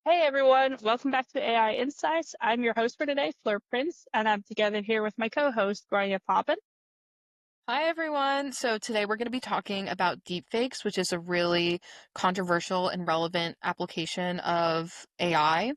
Hey everyone, welcome back to AI Insights. I'm your host for today, Fleur, and I'm together here with my co-host, Grainne Poppen. Hi everyone. So today we're going to be talking about deepfakes, which is a really controversial and relevant application of AI.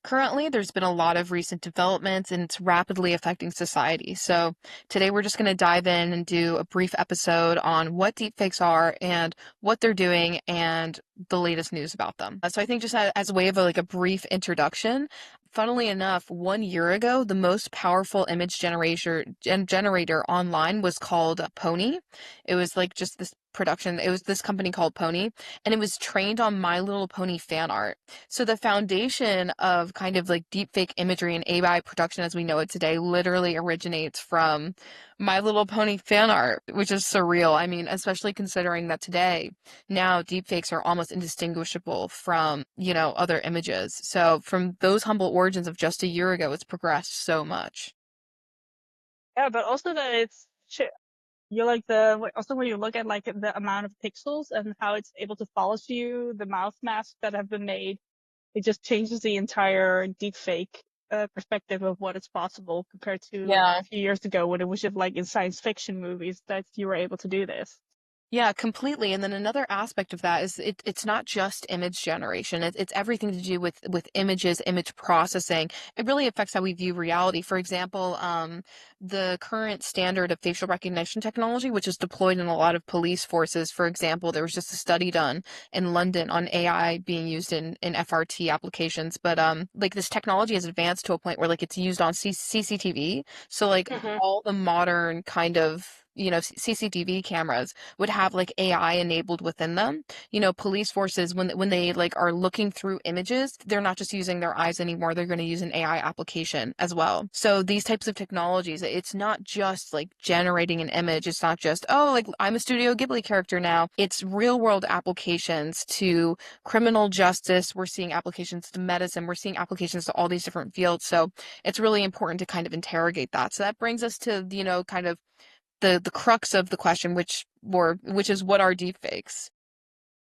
Currently, there's been a lot of recent developments and it's rapidly affecting society. So today we're just going to dive in and do a brief episode on what deepfakes are and what they're doing and the latest news about them. So I think just as a way of a brief introduction, funnily enough, 1 year ago, the most powerful image generator online was called Pony. It was like just this production. It was this company called Pony, and it was trained on My Little Pony fan art. So the foundation of kind of like deepfake imagery and AI production as we know it today literally originates from My Little Pony fan art, which is surreal. I mean, especially considering that today now deepfakes are almost indistinguishable from, other images. So from those humble origins of just a year ago, it's progressed so much. Yeah, but also that you're like also when you look at like the amount of pixels and how it's able to follow you, the mouth masks that have been made, it just changes the entire deepfake perspective of what is possible compared to Yeah. a few years ago when it was just like in science fiction movies that you were able to do this. Yeah, completely. And then another aspect of that is it's not just image generation. It's everything to do with images, image processing. It really affects how we view reality. For example, the current standard of facial recognition technology, which is deployed in a lot of police forces. For example, there was just a study done in London on AI being used in FRT applications. But like this technology has advanced to a point where like it's used on CCTV. So like Hmm. all the modern kind of CCTV cameras would have like AI enabled within them. Police forces when they like are looking through images, they're not just using their eyes anymore. They're going to use an AI application as well. So these types of technologies, it's not just like generating an image. It's not just, oh, like I'm a Studio Ghibli character now. It's real world applications to criminal justice. We're seeing applications to medicine. We're seeing applications to all these different fields. So it's really important to kind of interrogate that. So that brings us to, kind of the crux of the question, which is what are deepfakes?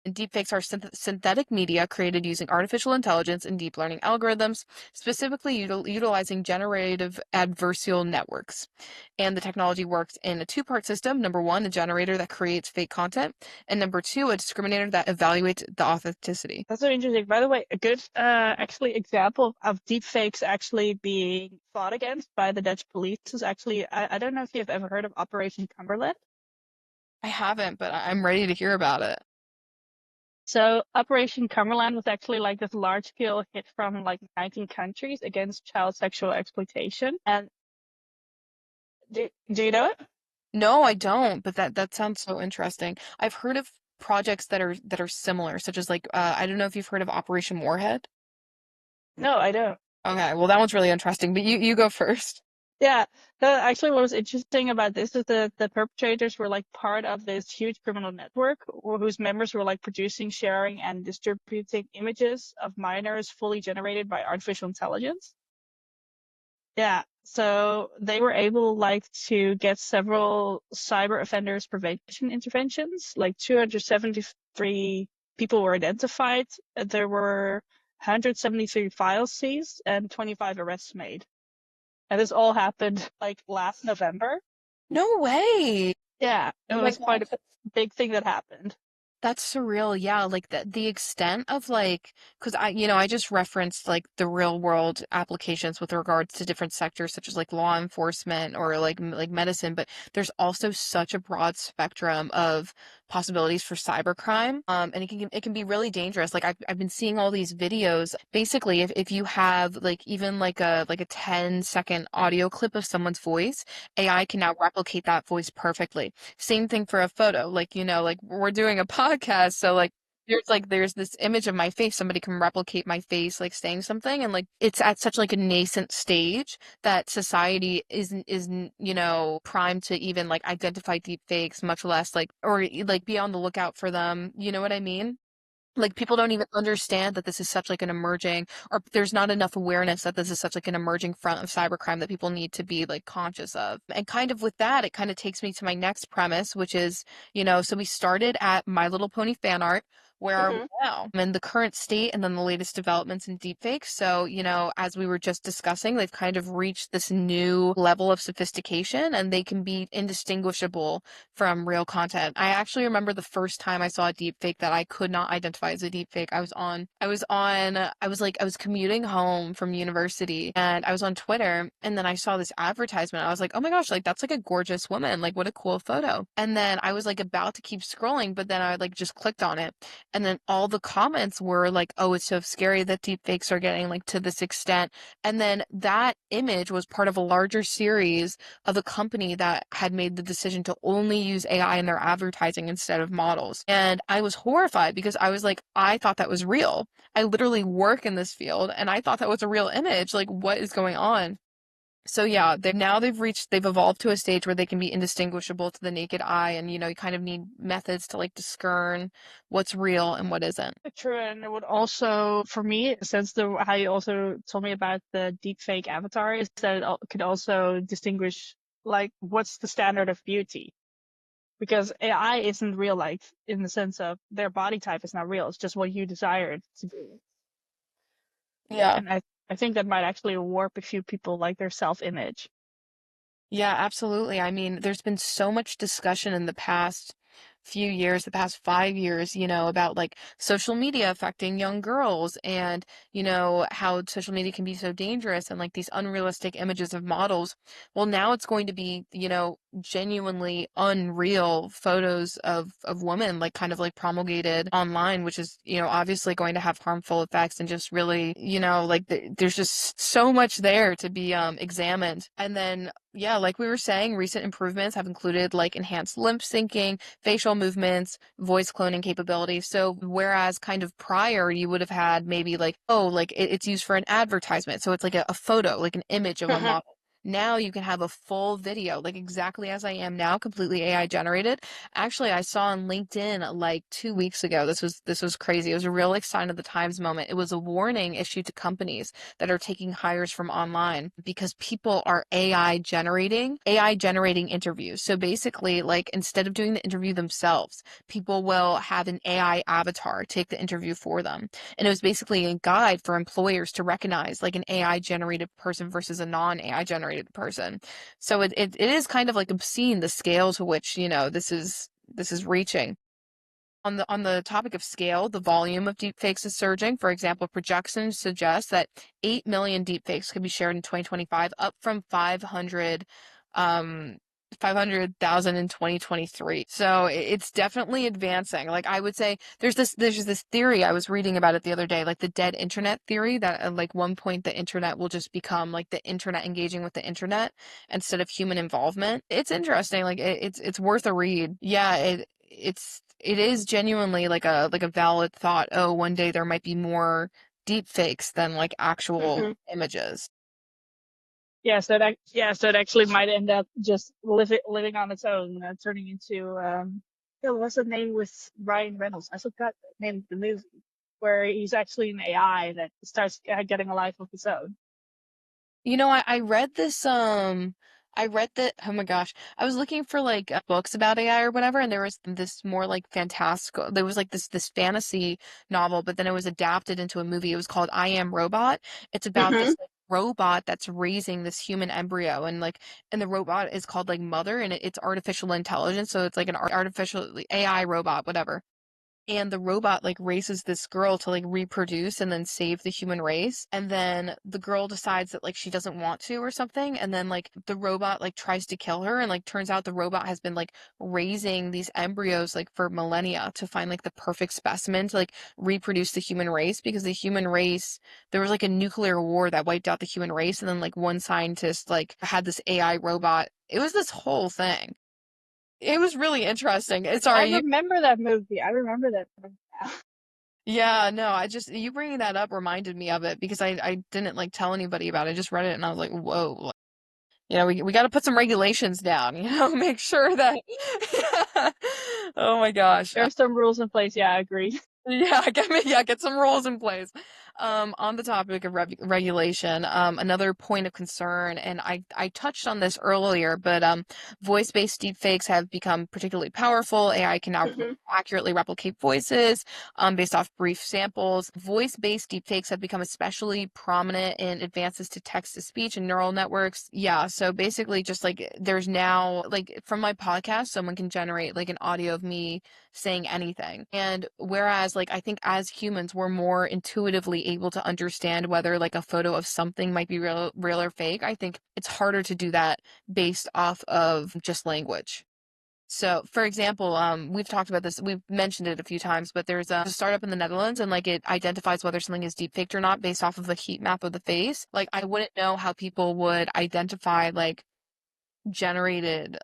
And deepfakes are synthetic media created using artificial intelligence and deep learning algorithms, specifically utilizing generative adversarial networks. And the technology works in a two-part system. Number one, a generator that creates fake content, and number two, a discriminator that evaluates the authenticity. That's so interesting. By the way, a good actually example of deepfakes actually being fought against by the Dutch police is actually I don't know if you've ever heard of Operation Cumberland. I haven't, but I'm ready to hear about it. So Operation Cumberland was actually like this large scale hit from like 19 countries against child sexual exploitation. And do you know it? No, I don't, but that sounds so interesting. I've heard of projects that are similar, such as like I don't know if you've heard of Operation Warhead. No, I don't. Okay, well that one's really interesting, but you go first. Yeah, actually what was interesting about this is that the perpetrators were like part of this huge criminal network whose members were like producing, sharing, and distributing images of minors fully generated by artificial intelligence. Yeah, so they were able like to get several cyber offenders prevention interventions, like 273 people were identified. There were 173 files seized and 25 arrests made. And this all happened like last November. No way. Yeah, it Oh my was quite gosh. a big thing that happened. That's surreal. Yeah, like the extent of like, because I just referenced like the real world applications with regards to different sectors such as like law enforcement or like medicine, but there's also such a broad spectrum of possibilities for cybercrime. And it can be really dangerous. Like I've been seeing all these videos. Basically, if you have like even like a 10-second audio clip of someone's voice, AI can now replicate that voice perfectly. Same thing for a photo. Like, like we're doing a podcast, so there's this image of my face. Somebody can replicate my face, like saying something, and like it's at such like a nascent stage that society isn't primed to even like identify deep fakes, much less like or like be on the lookout for them. You know what I mean? Like people don't even understand that this is such like an emerging or there's not enough awareness that this is such like an emerging front of cybercrime that people need to be like conscious of. And kind of with that, it kind of takes me to my next premise, which is, so we started at My Little Pony fan art. where are we Hmm. now? And the current state and then the latest developments in deepfakes. So, as we were just discussing, they've kind of reached this new level of sophistication and they can be indistinguishable from real content. I actually remember the first time I saw a deepfake that I could not identify as a deepfake. I was commuting home from university and I was on Twitter and then I saw this advertisement. I was like, oh my gosh, like that's like a gorgeous woman. Like what a cool photo. And then I was like about to keep scrolling, but then I like just clicked on it. And then all the comments were like, oh, it's so scary that deepfakes are getting like to this extent. And then that image was part of a larger series of a company that had made the decision to only use AI in their advertising instead of models. And I was horrified because I was like, I thought that was real. I literally work in this field and I thought that was a real image. Like, what is going on? So yeah, they've evolved to a stage where they can be indistinguishable to the naked eye, and you kind of need methods to like discern what's real and what isn't. True, and it would also, for me, since how you also told me about the deepfake avatar, is that it could also distinguish like what's the standard of beauty. Because AI isn't real, like in the sense of their body type is not real. It's just what you desire it to be. Yeah. And I think that might actually warp a few people like their self-image. Yeah, absolutely. I mean, there's been so much discussion in the past few years, the past 5 years, about like social media affecting young girls and, how social media can be so dangerous and like these unrealistic images of models. Well, now it's going to be, genuinely unreal photos of women like kind of like promulgated online, which is, obviously going to have harmful effects and just really, like there's just so much there to be examined. And then yeah, like we were saying, recent improvements have included like enhanced lip syncing, facial movements, voice cloning capabilities. So whereas kind of prior you would have had maybe like, oh, like it's used for an advertisement. So it's like a photo, like an image of a model. Now you can have a full video, like exactly as I am now, completely AI generated. Actually, I saw on LinkedIn like 2 weeks ago. This was crazy. It was a real like sign of the times moment. It was a warning issued to companies that are taking hires from online because people are AI generating interviews. So basically, like instead of doing the interview themselves, people will have an AI avatar take the interview for them. And it was basically a guide for employers to recognize like an AI generated person versus a non-AI generated person. So it is kind of like obscene the scale to which, this is reaching. On the topic of scale, the volume of deepfakes is surging. For example, projections suggest that 8 million deepfakes could be shared in 2025, up from 500,000 in 2023. So it's definitely advancing. Like I would say there's this theory I was reading about it the other day, like the dead internet theory that at like one point the internet will just become like the internet engaging with the internet instead of human involvement. It's interesting. Like it's worth a read. Yeah, it is genuinely like a valid thought. Oh, one day there might be more deep fakes than like actual Hmm. images. So it actually might end up just living on its own, turning into what's the name with Ryan Reynolds? I forgot the name of the movie where he's actually an AI that starts getting a life of its own. I read this I read that oh my gosh. I was looking for like books about AI or whatever and there was this more like fantastical. There was like this fantasy novel, but then it was adapted into a movie. It was called I Am Robot. It's about Hmm. this like robot that's raising this human embryo and the robot is called like Mother and it's artificial intelligence, so it's like an artificial AI robot, whatever. And the robot like raises this girl to like reproduce and then save the human race, and then the girl decides that like she doesn't want to or something, and then like the robot like tries to kill her, and like turns out the robot has been like raising these embryos like for millennia to find like the perfect specimen to like reproduce the human race, because the human race, there was like a nuclear war that wiped out the human race, and then like one scientist like had this AI robot. It was this whole thing. It was really interesting. I Sorry, remember that movie. I remember that movie now. yeah, no, you bringing that up reminded me of it because I didn't like tell anybody about it. I just read it and I was like, whoa, like, we got to put some regulations down, make sure that, oh my gosh. There are some rules in place. Yeah, I agree. Yeah, get some rules in place. On the topic of regulation, another point of concern, and I touched on this earlier, but voice-based deepfakes have become particularly powerful. AI can now Mhm. accurately replicate voices, based off brief samples. Voice-based deepfakes have become especially prominent in advances to text-to-speech and neural networks. Yeah, so basically, just like there's now, like from my podcast, someone can generate like an audio of me saying anything. And whereas, like, I think as humans, we're more intuitively able to understand whether like a photo of something might be real or fake, I think it's harder to do that based off of just language. So, for example, we've talked about this, we've mentioned it a few times, but there's a startup in the Netherlands and like it identifies whether something is deepfaked or not based off of the heat map of the face. Like, I wouldn't know how people would identify like a generated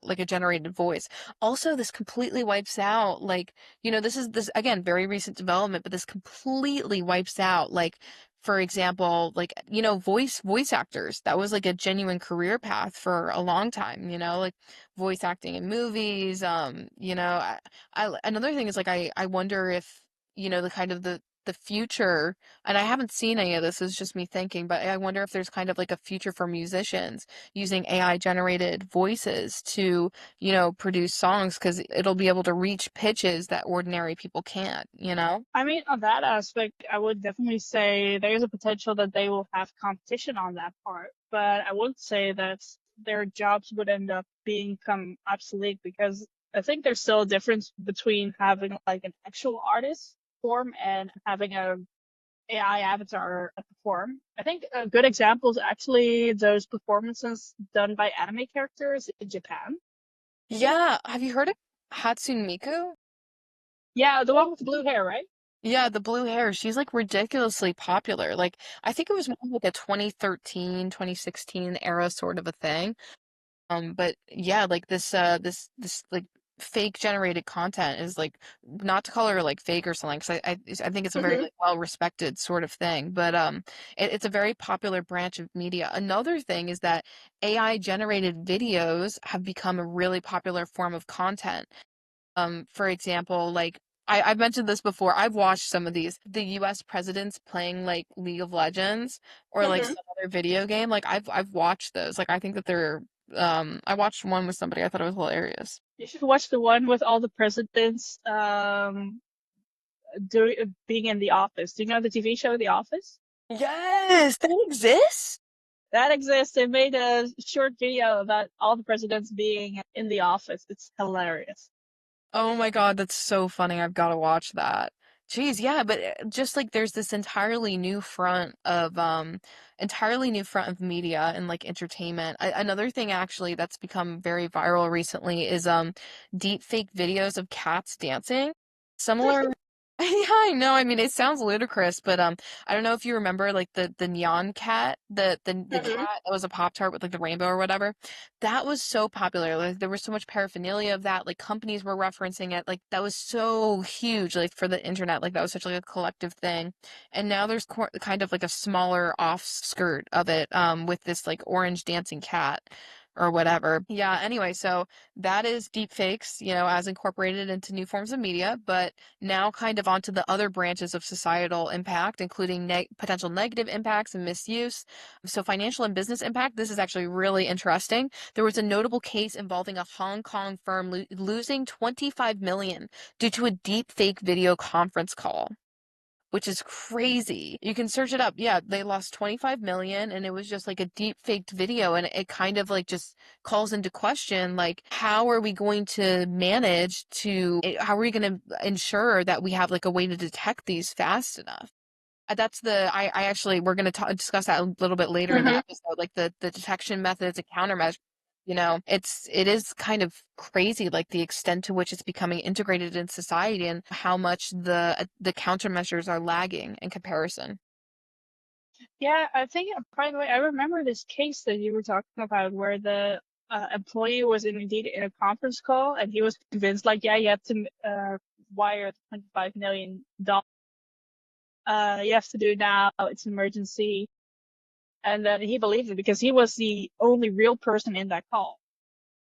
voice. Also, this completely wipes out like, this again, very recent development, but this completely wipes out like, for example, like, voice actors. That was like a genuine career path for a long time, like voice acting in movies. Another thing is like I wonder if, the kind of the future, and I haven't seen any of this, it's just me thinking, but I wonder if there's kind of like a future for musicians using AI generated voices to, produce songs because it'll be able to reach pitches that ordinary people can't? I mean, on that aspect, I would definitely say there's a potential that they will have competition on that part, but I wouldn't say that their jobs would end up become obsolete because I think there's still a difference between having like an actual artist perform and having a AI avatar perform. I think a good example is actually those performances done by anime characters in Japan. Yeah, have you heard of Hatsune Miku? Yeah, the one with the blue hair, right? Yeah, the blue hair. She's like ridiculously popular. Like, I think it was more like a 2013, 2016 era sort of a thing. But yeah, like this like fake generated content is like, not to call her like fake or something, because I think it's a very Hmm. like well respected sort of thing. But it's a very popular branch of media. Another thing is that AI generated videos have become a really popular form of content. For example, like I've mentioned this before. I've watched some of these. The US presidents playing like League of Legends or like Hmm. some other video game. Like I've watched those. Like I think that they're I watched one with somebody. I thought it was hilarious. You should watch the one with all the presidents being in the office. Do you know the TV show The Office? Yes, that exists. That exists. They made a short video about all the presidents being in the office. It's hilarious. Oh my God, that's so funny. I've got to watch that. Jeez, yeah, but just like there's this entirely new front of media and like entertainment. Another thing actually that's become very viral recently is deep fake videos of cats dancing. Similar. Yeah, I know. I mean, it sounds ludicrous, but I don't know if you remember like the neon cat, the Hmm. cat that was a Pop-Tart with like the rainbow or whatever. That was so popular. Like there was so much paraphernalia of that. Like companies were referencing it. Like that was so huge. Like for the internet, like that was such like a collective thing. And now there's kind of like a smaller off skirt of it, with this like orange dancing cat or whatever. Yeah. Anyway, so that is deep fakes, as incorporated into new forms of media. But now kind of onto the other branches of societal impact, including potential negative impacts and misuse. So financial and business impact, this is actually really interesting. There was a notable case involving a Hong Kong firm losing 25 million due to a deep fake video conference call, which is crazy. You can search it up. Yeah, they lost 25 million and it was just like a deep faked video, and it kind of like just calls into question like, how are we going to ensure that we have like a way to detect these fast enough? I actually, we're going to discuss that a little bit later in the Hmm. episode, like the detection methods and countermeasures. It is kind of crazy, like the extent to which it's becoming integrated in society and how much the countermeasures are lagging in comparison. Yeah, I think, by the way, I remember this case that you were talking about where the employee was indeed in a conference call and he was convinced, like, yeah, you have to wire $25 million. You have to do it now. It's an emergency. And then he believed it because he was the only real person in that call.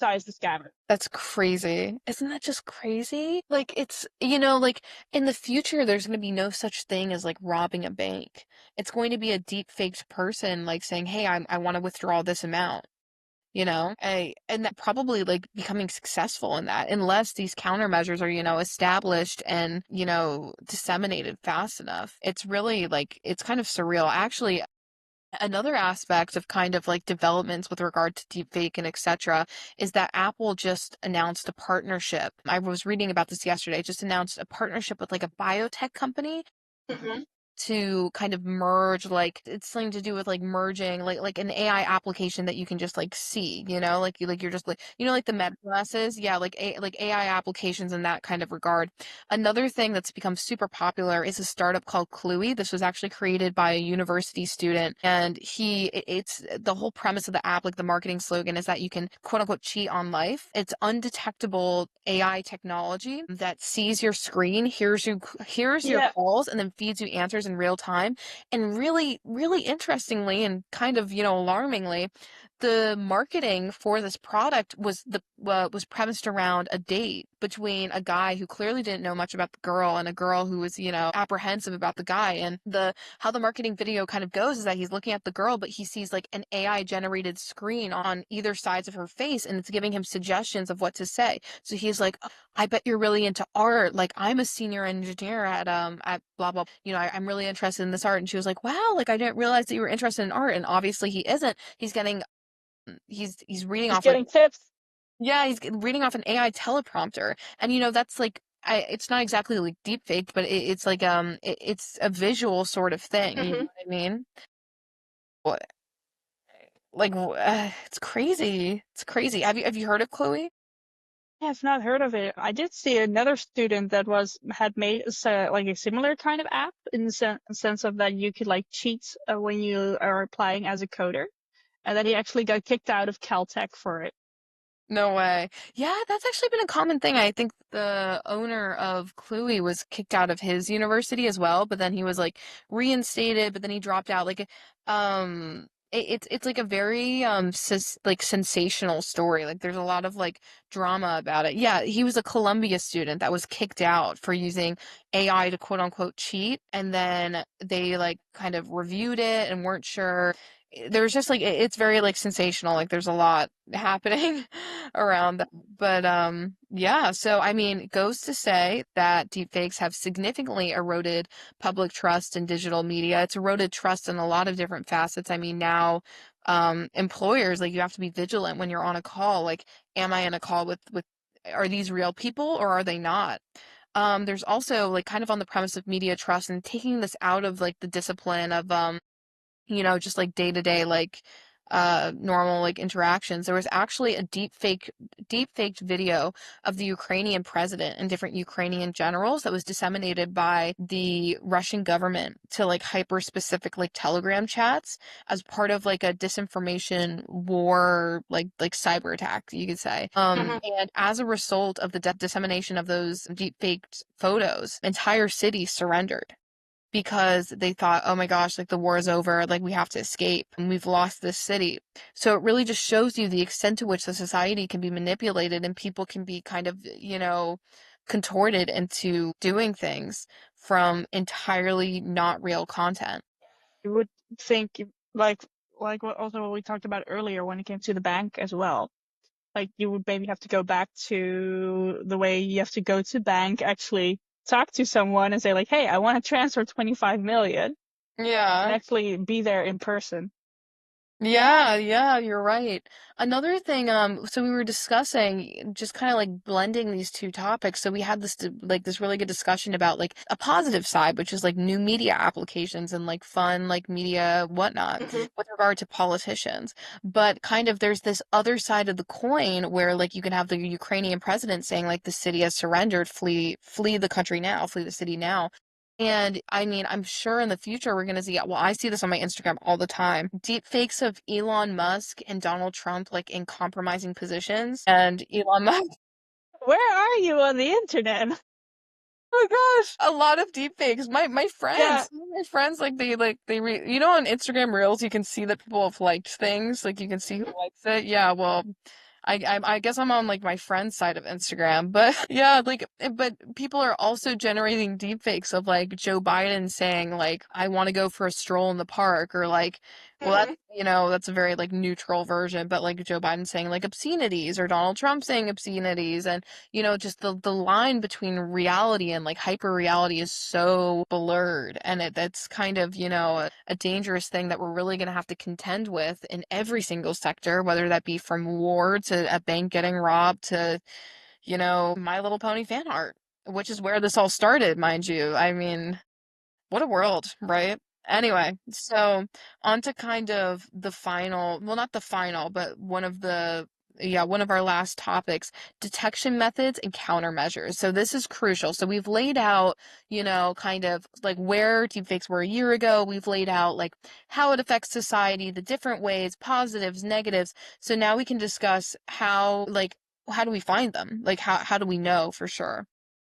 criticize the scammer. That's crazy. Isn't that just crazy? Like it's, like in the future there's going to be no such thing as like robbing a bank. It's going to be a deep faked person like saying, "Hey, I want to withdraw this amount." And that probably like becoming successful in that unless these countermeasures are, established and, disseminated fast enough. It's really like it's kind of surreal. Actually, another aspect of kind of like developments with regard to deepfake and etc. is that Apple just announced a partnership. I was reading about this yesterday. Just announced a partnership with like a biotech company Hmm. to kind of merge, like it's something to do with like merging like an AI application that you can just like see, like you're just like like the meta glasses, yeah, like AI applications in that kind of regard. Another thing that's become super popular is a startup called Cluey. This was actually created by a university student, and it's the whole premise of the app, like the marketing slogan is that you can quote unquote cheat on life. It's undetectable AI technology that sees your screen, hears your Yeah. calls, and then feeds you answers in real time. And really, really interestingly and kind of, alarmingly, the marketing for this product was premised around a date between a guy who clearly didn't know much about the girl and a girl who was, apprehensive about the guy. And the how the marketing video kind of goes is that he's looking at the girl, but he sees like an AI generated screen on either sides of her face, and it's giving him suggestions of what to say. So he's like, I bet you're really into art. Like I'm a senior engineer at blah blah. I'm really interested in this art. And she was like, wow, like I didn't realize that you were interested in art. And obviously he isn't. He's reading He's off like, getting tips. yeah, he's reading off an AI teleprompter. And that's like it's not exactly like deep faked, but it's like it's a visual sort of thing. You know Hmm. what I mean? What like it's crazy. It's crazy. Have you heard of Chloe? I have not heard of it. I did see another student that had made like a similar kind of app in the sense of that you could like cheat when you are applying as a coder, and then he actually got kicked out of Caltech for it. No way. Yeah, that's actually been a common thing. I think the owner of Cluey was kicked out of his university as well, but then he was like reinstated, but then he dropped out. Like, it's like a very like sensational story. Like, there's a lot of like drama about it. Yeah, he was a Columbia student that was kicked out for using AI to quote unquote cheat, and then they like kind of reviewed it and weren't sure. There's just like it's very like sensational, like there's a lot happening around that. But yeah, so I mean, it goes to say that deepfakes have significantly eroded public trust in digital media. It's eroded trust in a lot of different facets. I mean, now employers, like you have to be vigilant when you're on a call. Like, am I in a call with are these real people or are they not? There's also like kind of on the premise of media trust and taking this out of like the discipline of just like day to day, like normal like interactions. There was actually a deep faked video of the Ukrainian president and different Ukrainian generals that was disseminated by the Russian government to like hyper specific like Telegram chats as part of like a disinformation war, like cyber attack, you could say. Hmm. And as a result of the dissemination of those deep faked photos, entire cities surrendered because they thought, oh my gosh, like the war is over, like we have to escape and we've lost this city. So it really just shows you the extent to which the society can be manipulated and people can be kind of, contorted into doing things from entirely not real content. You would think like what we talked about earlier when it came to the bank as well. Like you would maybe have to go back to the way you have to go to bank, actually talk to someone and say like, "Hey, I want to transfer 25 million," and Yeah. actually be there in person. Yeah, yeah, you're right. Another thing, so we were discussing just kind of like blending these two topics. So we had this really good discussion about like a positive side, which is like new media applications and like fun like media whatnot Hmm. with regard to politicians. But kind of there's this other side of the coin where like you can have the Ukrainian president saying like the city has surrendered, flee the country now, flee the city now. And I mean, I'm sure in the future we're going to see, well, I see this on my Instagram all the time, deep fakes of Elon Musk and Donald Trump like in compromising positions. And Elon Musk, Where are you on the internet? oh my gosh, a lot of deep fakes. My Yeah. friends, like on Instagram Reels, you can see that people have liked things, like you can see who likes it. Yeah, well, I guess I'm on like my friend's side of Instagram, but yeah, like but people are also generating deepfakes of like Joe Biden saying like I want to go for a stroll in the park or like well that that's a very like neutral version, but like Joe Biden saying like obscenities or Donald Trump saying obscenities and just the line between reality and like hyper reality is so blurred and that's kind of, a dangerous thing that we're really going to have to contend with in every single sector, whether that be from war to a bank getting robbed to, My Little Pony fan art, which is where this all started, mind you. I mean, what a world, right? Anyway, so on to kind of the final, well, not the final, but one of our last topics, detection methods and countermeasures. So this is crucial. So we've laid out, kind of like where deepfakes were a year ago. We've laid out like how it affects society, the different ways, positives, negatives. So now we can discuss how do we find them? Like how do we know for sure?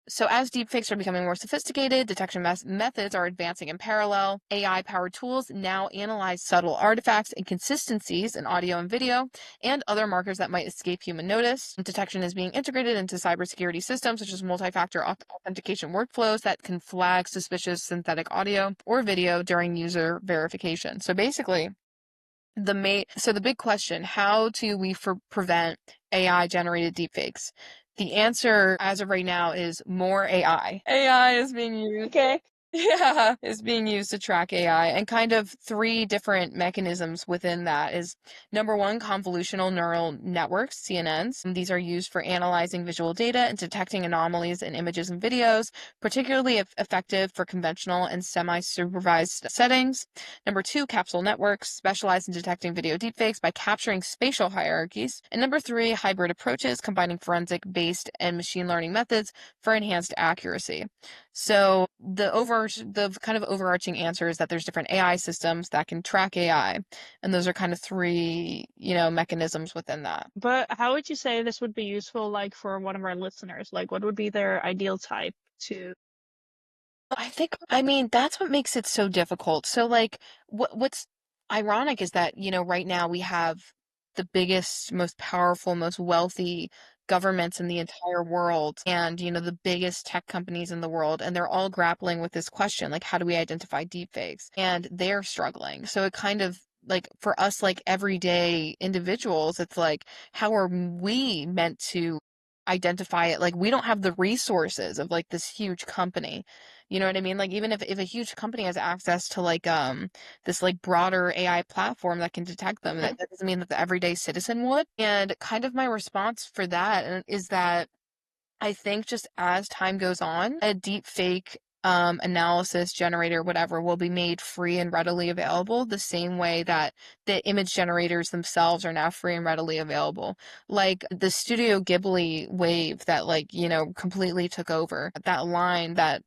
So, as deepfakes are becoming more sophisticated, detection methods are advancing in parallel. AI powered tools now analyze subtle artifacts, inconsistencies in audio and video, and other markers that might escape human notice. Detection is being integrated into cybersecurity systems, such as multi factor authentication workflows that can flag suspicious synthetic audio or video during user verification. So, basically, the big question, how do we prevent AI generated deepfakes? The answer as of right now is more AI. AI is being used. Okay. Yeah, is being used to track AI and kind of three different mechanisms within that is number one, convolutional neural networks, CNNs. These are used for analyzing visual data and detecting anomalies in images and videos, particularly effective for conventional and semi-supervised settings. Number two, capsule networks specialize in detecting video deepfakes by capturing spatial hierarchies. And number three, hybrid approaches combining forensic-based and machine learning methods for enhanced accuracy. So the kind of overarching answer is that there's different AI systems that can track AI, and those are kind of three, mechanisms within that. But how would you say this would be useful, like for one of our listeners? Like, what would be their ideal type to? I mean, that's what makes it so difficult. So like what's ironic is that, right now we have the biggest, most powerful, most wealthy governments in the entire world and, the biggest tech companies in the world, and they're all grappling with this question, like how do we identify deepfakes? And they're struggling. So it kind of like for us like everyday individuals, it's like how are we meant to identify it? Like we don't have the resources of like this huge company. You know what I mean? Like even if a huge company has access to like this like broader AI platform that can detect them, that doesn't mean that the everyday citizen would. And kind of my response for that is that I think just as time goes on, a deep fake analysis generator, whatever, will be made free and readily available the same way that the image generators themselves are now free and readily available. Like the Studio Ghibli wave that like, completely took over. That line that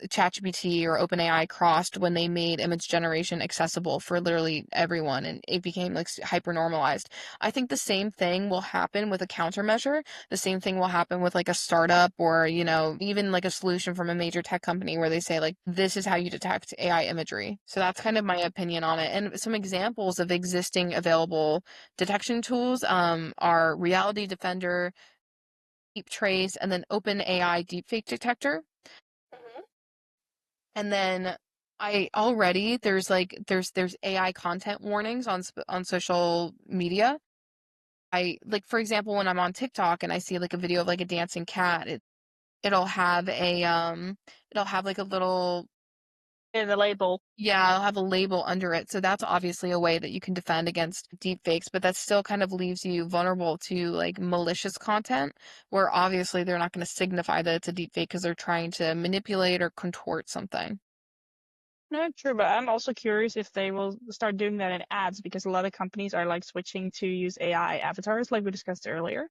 ChatGPT or OpenAI crossed when they made image generation accessible for literally everyone and it became like hyper normalized. I think the same thing will happen with a countermeasure. The same thing will happen with like a startup or, even like a solution from a major tech company where they say like, this is how you detect AI imagery. So that's kind of my opinion on it. And some examples of existing available detection tools are Reality Defender, Deep Trace, and then OpenAI Deepfake Detector. And then I already there's AI content warnings on social media. I like for example when I'm on TikTok and I see like a video of like a dancing cat, it'll have it'll have like a little In the label. yeah, it'll have a label under it. So that's obviously a way that you can defend against deepfakes, but that still kind of leaves you vulnerable to like malicious content where obviously they're not going to signify that it's a deepfake because they're trying to manipulate or contort something. No, true, but I'm also curious if they will start doing that in ads because a lot of companies are like switching to use AI avatars, like we discussed earlier.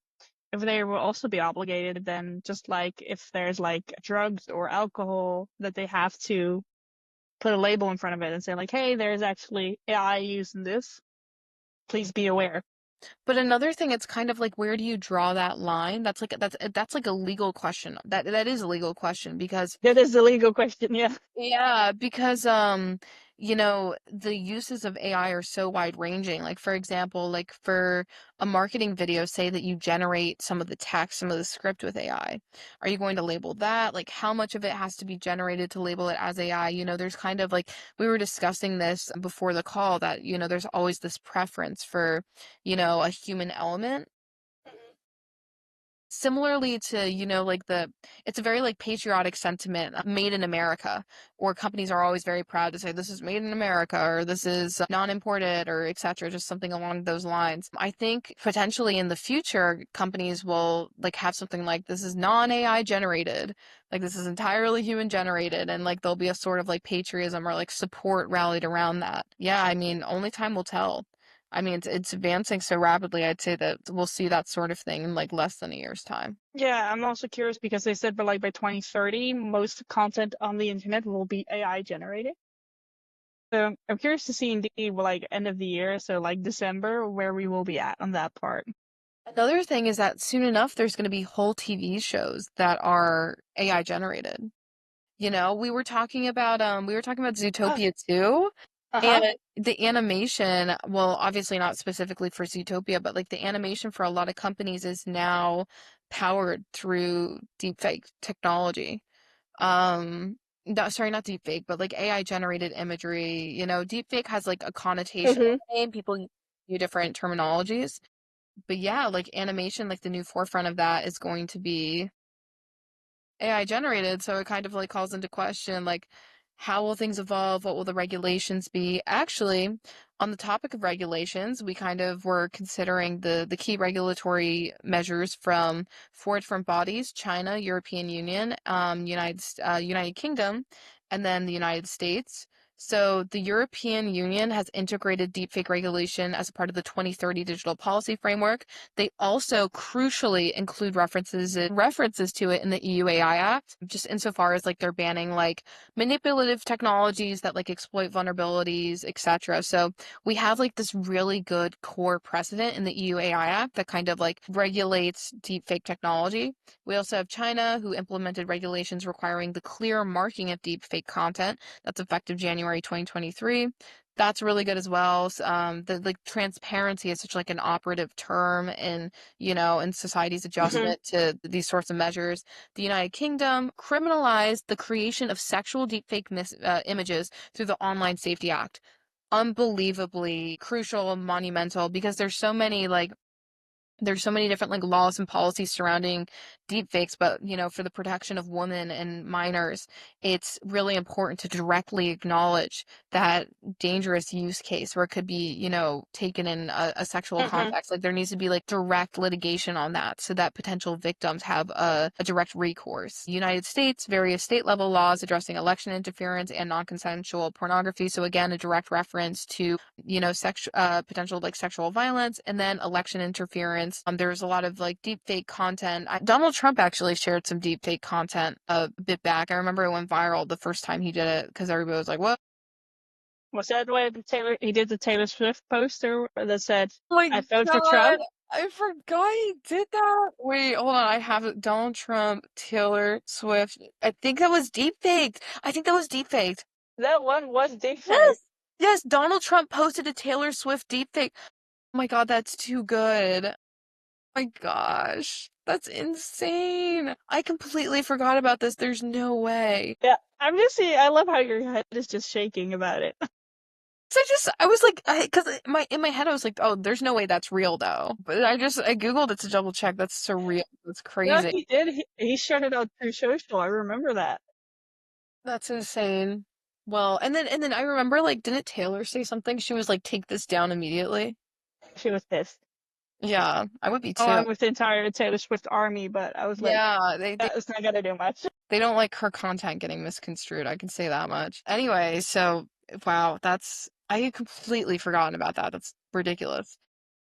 If they will also be obligated, then just like if there's like drugs or alcohol, that they have to put a label in front of it and say like, hey, there's actually AI used in this. Please be aware. But another thing, it's kind of like where do you draw that line? That's like a legal question. That is a legal question because That is a legal question, yeah. yeah, because the uses of AI are so wide ranging. Like, for example, like for a marketing video, say that you generate some of the text, some of the script with AI. Are you going to label that? Like, how much of it has to be generated to label it as AI? There's kind of like, we were discussing this before the call that, there's always this preference for, a human element similarly to, like it's a very like patriotic sentiment, made in America, or companies are always very proud to say this is made in America or this is non-imported or etc., just something along those lines. I think potentially in the future, companies will like have something like this is non-AI generated, like this is entirely human generated, and like there'll be a sort of like patriotism or like support rallied around that. Yeah, I mean, only time will tell. I mean, it's advancing so rapidly, I'd say that we'll see that sort of thing in like less than a year's time. Yeah, I'm also curious because they said, but like by 2030, most content on the internet will be AI generated. So I'm curious to see indeed, well, like end of the year, so like December, where we will be at on that part. Another thing is that soon enough, there's going to be whole TV shows that are AI generated. We were talking about Oh, Zootopia too, and uh-huh. the animation, well, obviously not specifically for Zootopia, but like the animation for a lot of companies is now powered through deepfake technology. No, sorry, not deepfake, but like AI generated imagery. Deepfake has like a connotation in Hmm. the name. People use different terminologies. But yeah, like animation, like the new forefront of that is going to be AI generated, so it kind of like calls into question like how will things evolve? What will the regulations be? Actually, on the topic of regulations, we kind of were considering the key regulatory measures from four different bodies: China, European Union, United Kingdom, and then the United States. So the European Union has integrated deepfake regulation as a part of the 2030 digital policy framework. They also crucially include references to it in the EU AI Act, just insofar as like they're banning like manipulative technologies that like exploit vulnerabilities, etc. So we have like this really good core precedent in the EU AI Act that kind of like regulates deepfake technology. We also have China, who implemented regulations requiring the clear marking of deepfake content. That's effective January 2023. That's really good as well. The like transparency is such like an operative term in society's Hmm. adjustment to these sorts of measures. The United Kingdom criminalized the creation of sexual deepfake images through the Online Safety Act. Unbelievably crucial, monumental, because there's so many different like laws and policies surrounding deepfakes, but for the protection of women and minors, it's really important to directly acknowledge that dangerous use case where it could be, taken in a sexual Hmm. context. Like there needs to be like direct litigation on that so that potential victims have a direct recourse. United States, various state level laws addressing election interference and non-consensual pornography. So again, a direct reference to potential like sexual violence, and then election interference. There's a lot of like deep fake content. Donald Trump actually shared some deep fake content a bit back. I remember it went viral the first time he did it because everybody was like, "What? Was that when he did the Taylor Swift poster that said, Oh my I vote for God, Trump? I forgot he did that." Wait, hold on. I have it. Donald Trump, Taylor Swift. I think that was deep faked. I think that was deep faked. That one was deepfake. Yes. Yes, Donald Trump posted a Taylor Swift deepfake. Oh my God, that's too good. My gosh, that's insane. I completely forgot about this. There's no way. Yeah, I'm just seeing, I love how your head is just shaking about it. I was like, because in my head I was like, oh, there's no way that's real though. But I googled it to double check. That's surreal. That's No, crazy. he did. He shut it out through social. I remember that. That's insane. Well, and then I remember like, didn't Taylor say something? She was like, take this down immediately. She was pissed. Yeah, I would be Oh, too. I'm with the entire Taylor Swift army, but I was like, Yeah, they it's not gonna do much. They don't like her content getting misconstrued. I can say that much. Anyway, so wow, I had completely forgotten about that. That's ridiculous.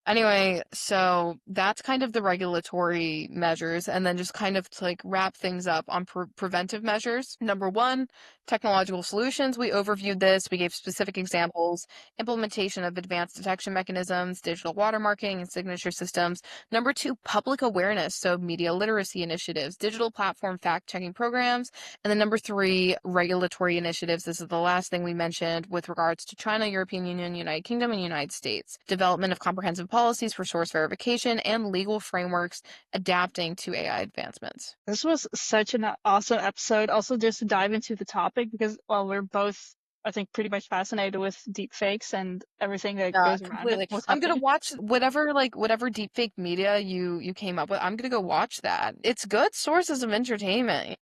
Anyway, so that's kind of the regulatory measures, and then just kind of to like wrap things up on preventive measures. Number one, technological solutions. We overviewed this, we gave specific examples, implementation of advanced detection mechanisms, digital watermarking, and signature systems. Number two, public awareness, so media literacy initiatives, digital platform fact checking programs. And then number three, regulatory initiatives. This is the last thing we mentioned with regards to China, European Union, United Kingdom, and United States. Development of comprehensive policies for source verification and legal frameworks adapting to AI advancements. This was such an awesome episode. Also, just to dive into the topic because, well, we're both, I think, pretty much fascinated with deep fakes and everything that Yeah, goes around it. completely. What's I'm gonna happening? watch whatever deepfake media you came up with. I'm gonna go watch that. It's good sources of entertainment.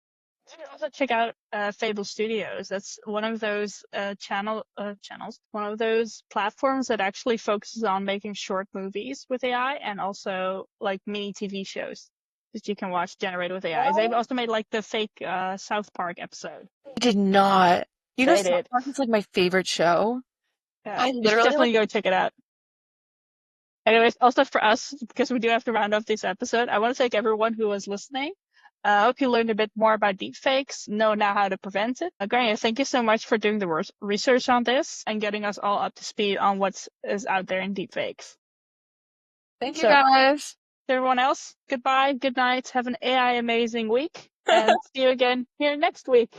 You should also check out Fable Studios. That's one of those channels, one of those platforms that actually focuses on making short movies with AI and also like mini TV shows that you can watch generated with AI. They've What? also made like the fake South Park episode. I did not. You know, They South did. Park is like my favorite show. I You should literally like. definitely go check it out. Anyways, also for us, because we do have to round off this episode, I want to thank everyone who was listening. I hope you learned a bit more about deepfakes, know now how to prevent it. Grainne, thank you so much for doing the research on this and getting us all up to speed on what is out there in deepfakes. Thank you So, guys. to everyone else, goodbye, good night, have an AI amazing week, and see you again here next week.